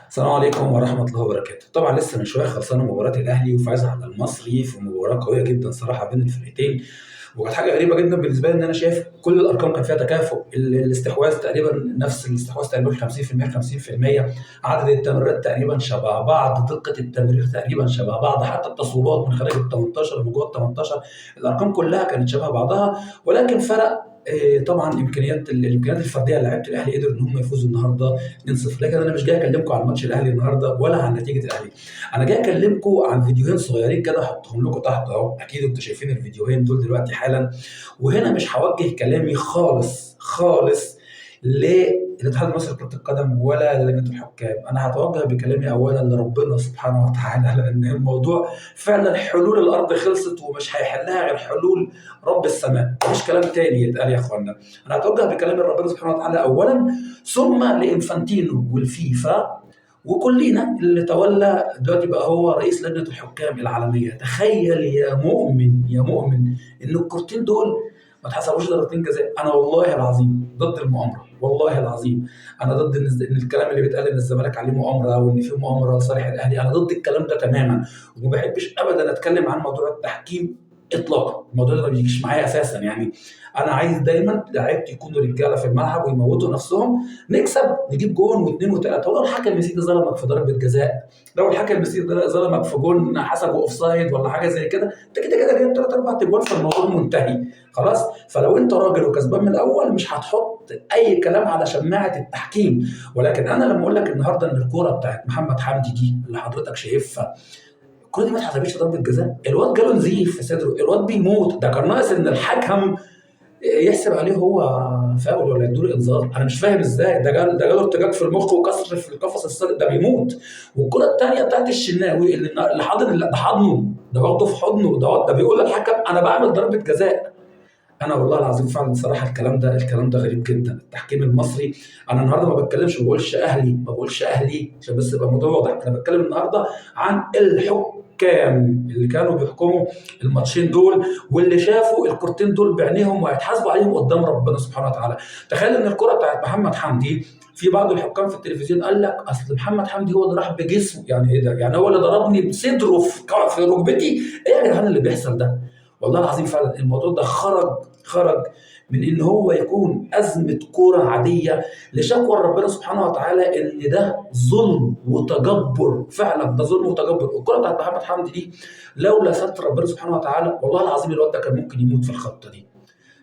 السلام عليكم ورحمة الله وبركاته. طبعا لسه من شوية خلصانة مباراة الأهلي وفاز على المصري في مباراة قوية جدا صراحة بين الفرقتين، وكانت حاجة غريبة جدا بالنسبة لي إن أنا شايف كل الأرقام كان فيها تكافؤ، الاستحواذ تقريبا نفس الاستحواذ تقريبا 50% 50%، عدد التمريرات تقريبا شبه بعض، دقة التمرير تقريبا شبه بعض، حتى التصويبات من خارج ال 18 ومن جوه ال 18 الأرقام كلها كانت شبه بعضها، ولكن فرق طبعا الامكانيات الفرديه لعيبه الاهلي قدروا ان هم يفوزوا النهارده 2-0. لكن انا مش جاي اكلمكم عن ماتش الاهلي النهارده ولا عن نتيجه الاهلي، انا جاي اكلمكم عن فيديوهين صغيرين كده هحطهم لكم تحت اهو، اكيد انتوا شايفين الفيديوهين دول دلوقتي حالا. وهنا مش هوجه كلامي خالص خالص للاتحاد المصري لكرة القدم ولا للجنة الحكام، أنا هتوجه بكلامي أولا لربنا سبحانه وتعالى، لأن الموضوع فعلا حلول الأرض خلصت ومش هيحلها غير حلول رب السماء، مفيش كلام تاني يتقال يا إخوانا. أنا هتوجه بكلامي لربنا سبحانه وتعالى أولا، ثم لإنفانتينو والفيفا وكلنا اللي تولى دلوقتي بقى هو رئيس لجنة الحكام العالمية. تخيل يا مؤمن يا مؤمن إن الكورتين دول ما اتحسبوش ضربتين جزاء. انا والله العظيم ضد المؤامره، والله العظيم انا ضد ان الكلام اللي بيتقال ان الزمالك عليه مؤامره وان في مؤامره لصالح الاهلي، انا ضد الكلام ده تماما، وما بحبش ابدا اتكلم عن موضوع التحكيم اطلاقا، الموضوع ده ما بيجيش معايا اساسا يعني. انا عايز دايما لعيبتي يكونوا رجاله في الملعب ويموتوا نفسهم، نكسب نجيب جون واثنين وثلاثه. ولو الحكم المسيحي ظلمك في ضربه جزاء، لو الحكم المسيحي ظلمك في جون حسبه اوف سايد ولا حاجه زي كده، انت كده كده جايب ثلاث اربع تجوال فالموضوع منتهي خلاص. فلو انت راجل وكسبان من الاول مش هتحط اي كلام على شماعه التحكيم. ولكن انا لما اقول لك النهارده ان الكوره بتاعت محمد حمدي دي اللي حضرتك شايفها، الكوره دي ما اتحسبتش ضربه جزاء، الواد جاله نزيف في صدره، الواد بيموت، ده كان ناقص ان الحكم يحسب عليه هو فاول ولا يدور انذار. انا مش فاهم ازاي ده جاله ارتجاج في المخ وكسر في القفص الصدري، ده بيموت. والكره الثانيه بتاعت الشناوي اللي حاضن، ده حضنه، ده واخده في حضنه، ده بيقول للحكم انا بعمل ضربه جزاء. انا والله العظيم فعلا صراحه الكلام ده غريب جدا. التحكيم المصري، انا النهارده ما بتكلمش، ما بقولش اهلي عشان بس يبقى الموضوع واضح، انا بتكلم النهارده عن الحكام اللي كانوا بيحكموا الماتشين دول واللي شافوا الكورتين دول بعينيهم وهيتحاسبوا عليهم قدام ربنا سبحانه وتعالى. تخيل ان الكره بتاعت محمد حمدي، في بعض الحكام في التلفزيون قال لك اصل محمد حمدي هو اللي راح بجسمه، يعني ايه ده؟ يعني هو اللي ضربني بصدره في ركبتي؟ ايه يا جدعان اللي بيحصل ده؟ والله العظيم فعلا الموضوع ده خرج من ان هو يكون ازمه كوره عاديه لشكوى ربنا سبحانه وتعالى ان ده ظلم وتجبر. فعلا ده ظلم وتجبر. الكوره بتاعت محمد حمدي دي لولا ستر ربنا سبحانه وتعالى والله العظيم الواد ده كان ممكن يموت في الخبطه دي.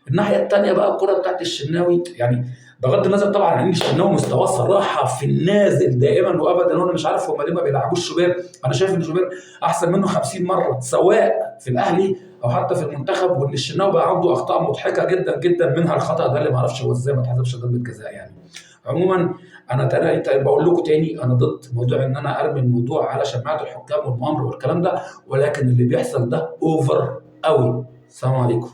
الناحيه الثانيه بقى الكره بتاعت الشناوي، يعني بغض النظر طبعا عن ان الشناوي مستواه الصراحه في النازل دائما وابدا، وانا مش عارف هم ليه ما بيلعبوش شوبير. انا شايف ان شوبير احسن منه 50 مره سواء في الاهلي او حتى في المنتخب، وان الشناوي بقى عنده اخطاء مضحكه جدا جدا، منها الخطا ده اللي ما اعرفش هو ازاي ما اتحسبش ضربه جزاء يعني. عموما انا بقول لكم تاني انا ضد موضوع ان انا ارمي الموضوع على شماعه الحكام والمؤامره والكلام ده، ولكن اللي بيحصل ده اوفر قوي. السلام عليكم.